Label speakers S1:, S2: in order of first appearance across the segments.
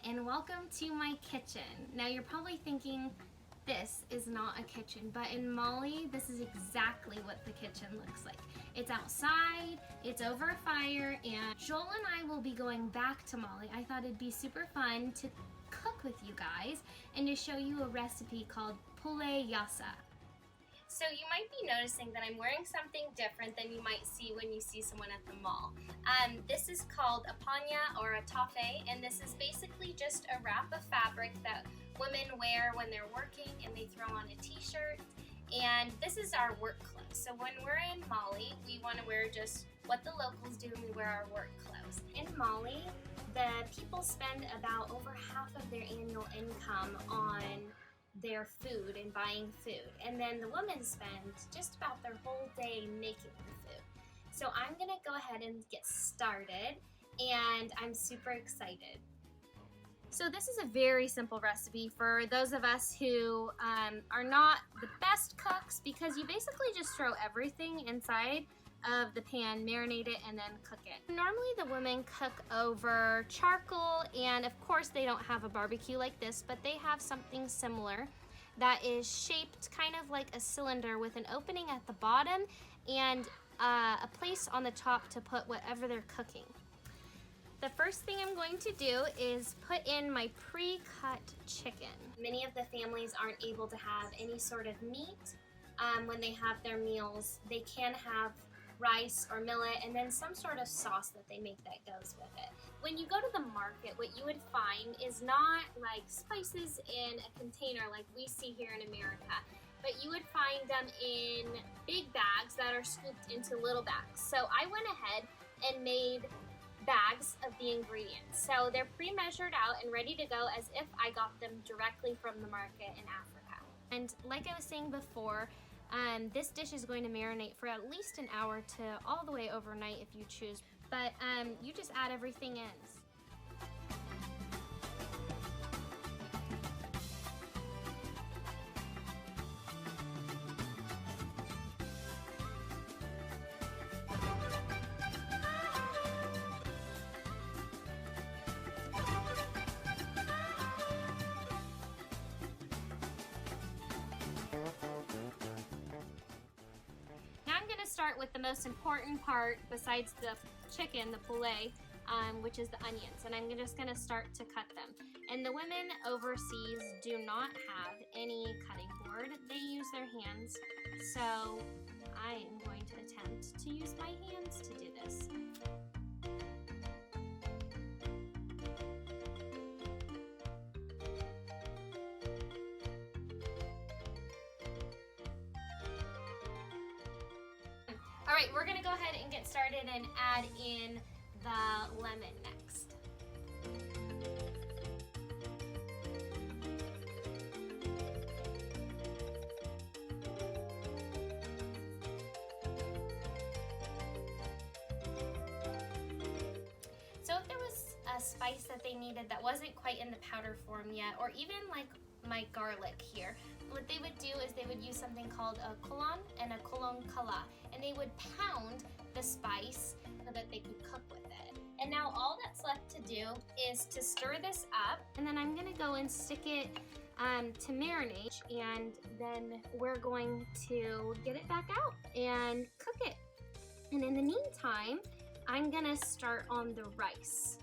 S1: and welcome to my kitchen. Now you're probably thinking this is not a kitchen, but in Mali this is exactly what the kitchen looks like. It's outside, it's over a fire, and Joel and I will be going back to Mali. I thought it'd be super fun to cook with you guys and to show you a recipe called poulet yassa. So you might be noticing that I'm wearing something different than you might see when you see someone at the mall. This is called a panya or a tafe, and this is basically just a wrap of fabric that women wear when they're working and they throw on a t-shirt. And this is our work clothes. So when we're in Mali, we want to wear just what the locals do, and we wear our work clothes. In Mali, the people spend about over half of their annual income on their food and buying food, and then the women spend just about their whole day making the food. So I'm gonna go ahead and get started, and I'm super excited. So this is a very simple recipe for those of us who are not the best cooks, because you basically just throw everything inside of the pan, marinate it, and then cook it. Normally the women cook over charcoal, and of course they don't have a barbecue like this, but they have something similar that is shaped kind of like a cylinder with an opening at the bottom and a place on the top to put whatever they're cooking. The first thing I'm going to do is put in my pre-cut chicken. Many of the families aren't able to have any sort of meat when they have their meals. They can have rice or millet, and then some sort of sauce that they make that goes with it. When you go to the market, what you would find is not like spices in a container like we see here in America, but you would find them in big bags that are scooped into little bags. So I went ahead and made bags of the ingredients. So they're pre-measured out and ready to go as if I got them directly from the market in Africa. And like I was saying before, this dish is going to marinate for at least an hour to all the way overnight if you choose, but you just add everything in. Start with the most important part besides the chicken, the poulet, which is the onions, and I'm just going to start to cut them. And the women overseas do not have any cutting board. They use their hands, so I am going to attempt to use my hands to do this. All right, we're gonna go ahead and get started and add in the lemon next. So if there was a spice that they needed that wasn't quite in the powder form yet, or even like my garlic here, what they would do is they would use something called a kolon and a kolon kala, and they would pound the spice so that they could cook with it. And now all that's left to do is to stir this up, and then I'm gonna go and stick it to marinate, and then we're going to get it back out and cook it. And in the meantime, I'm gonna start on the rice.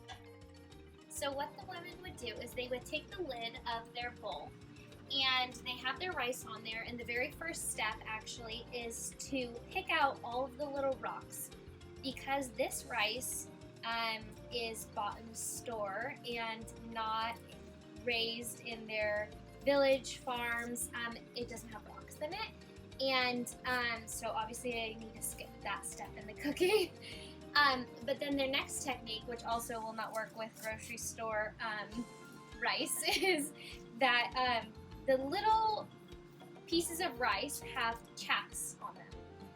S1: So what the women would do is they would take the lid of their bowl, and they have their rice on there, and the very first step actually is to pick out all of the little rocks, because this rice is bought in the store and not raised in their village farms. It doesn't have rocks in it, and so obviously I need to skip that step in the cooking. But then their next technique, which also will not work with grocery store rice, is that the little pieces of rice have chaffs on them.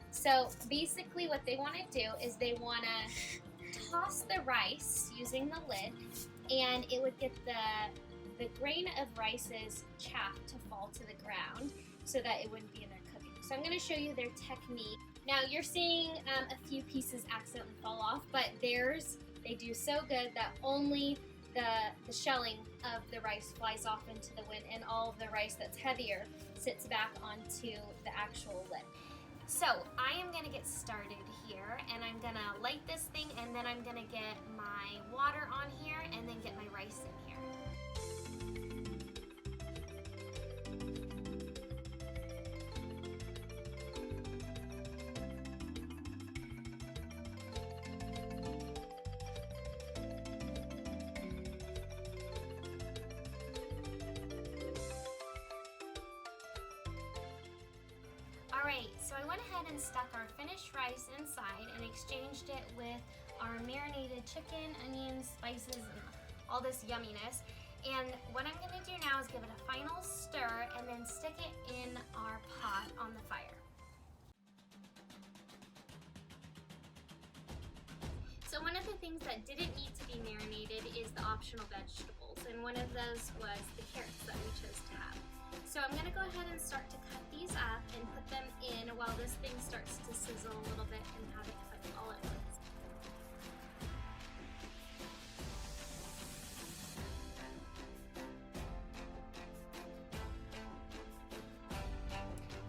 S1: So basically what they want to do is they want to toss the rice using the lid, and it would get the grain of rice's chaff to fall to the ground so that it wouldn't be in their cooking. So I'm going to show you their technique. Now you're seeing a few pieces accidentally fall off, but theirs, they do so good that only the shelling of the rice flies off into the wind, and all of the rice that's heavier sits back onto the actual lid. So I am gonna get started here, and I'm gonna light this thing, and then I'm gonna get my water on here, and then get my rice in here. Alright, so I went ahead and stuck our finished rice inside and exchanged it with our marinated chicken, onions, spices, and all this yumminess. And what I'm going to do now is give it a final stir and then stick it in our pot on the fire. So one of the things that didn't need to be marinated is the optional vegetables, and one of those was the carrots that we chose to have. So I'm going to go ahead and start to cut these up and put them in while this thing starts to sizzle a little bit and have it cook all at once.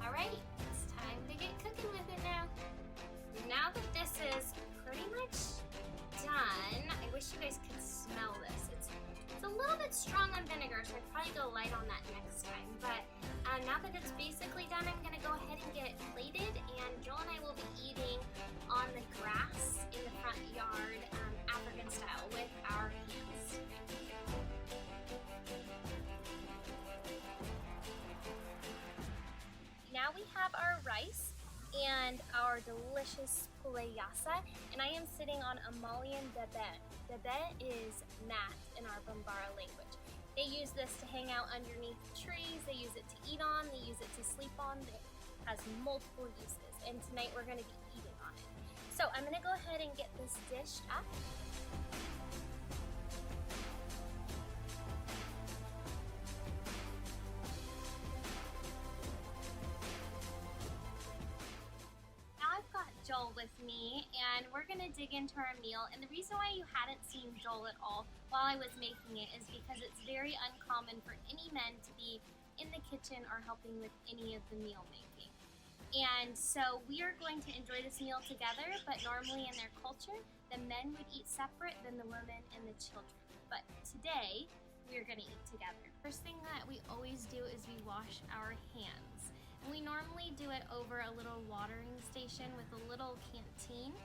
S1: Alright, it's time to get cooking with it now. Now that this is pretty much done, I wish you guys could smell this. It's a little bit strong on vinegar, so I'd probably go light on that next time. But now that it's basically done, I'm going to go ahead and get it plated, and Joel and I will be eating on the grass in the front yard, African style, with our hands. Now we have our rice and our delicious pulayasa, and I am sitting on a Malian debet. Debet is mat in our Bambara language. They use this to hang out underneath trees, they use it to eat on, they use it to sleep on. It has multiple uses, and tonight we're going to be eating on it. So I'm going to go ahead and get this dished up. Joel with me, and we're gonna dig into our meal. And the reason why you hadn't seen Joel at all while I was making it is because it's very uncommon for any men to be in the kitchen or helping with any of the meal making. And so we are going to enjoy this meal together, but normally in their culture, the men would eat separate than the women and the children. But today, we are gonna eat together. First thing that we always do is we wash our hands. We normally do it over a little watering station with a little canteen,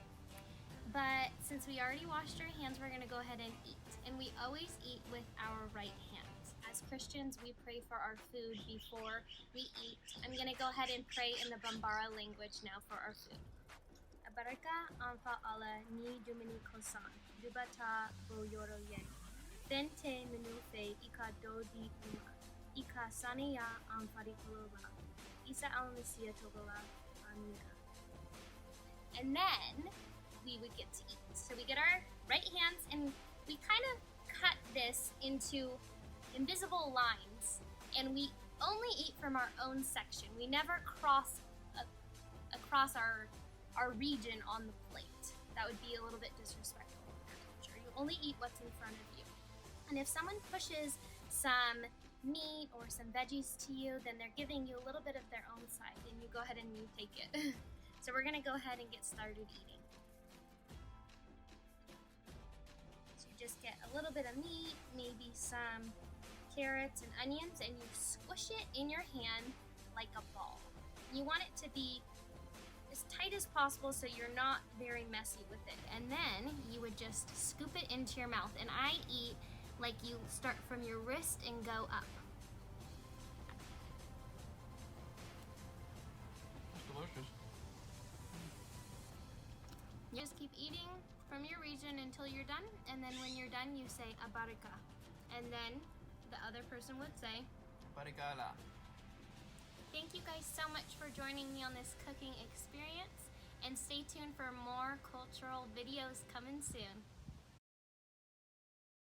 S1: but since we already washed our hands, we're going to go ahead and eat. And we always eat with our right hand. As Christians, we pray for our food before we eat. I'm going to go ahead and pray in the Bambara language now for our food. Abaraka anfa ala ni dumini kosan, dubata bo yoro yen. Bente menufe ika dodi uma, ika saniya anfari koloba. And then we would get to eat. So we get our right hands and we kind of cut this into invisible lines, and we only eat from our own section. We never cross across our region on the plate. That would be a little bit disrespectful in your culture. You only eat what's in front of you. And if someone pushes some meat or some veggies to you, then they're giving you a little bit of their own side, and you go ahead and you take it. So we're gonna go ahead and get started eating. So you just get a little bit of meat, maybe some carrots and onions, and you squish it in your hand like a ball. You want it to be as tight as possible so you're not very messy with it. And then you would just scoop it into your mouth, and I eat like you start from your wrist and go up.
S2: It's delicious.
S1: You just keep eating from your region until you're done, and then when you're done, you say abarika. And then the other person would say
S2: Barikala.
S1: Thank you guys so much for joining me on this cooking experience, and stay tuned for more cultural videos coming soon.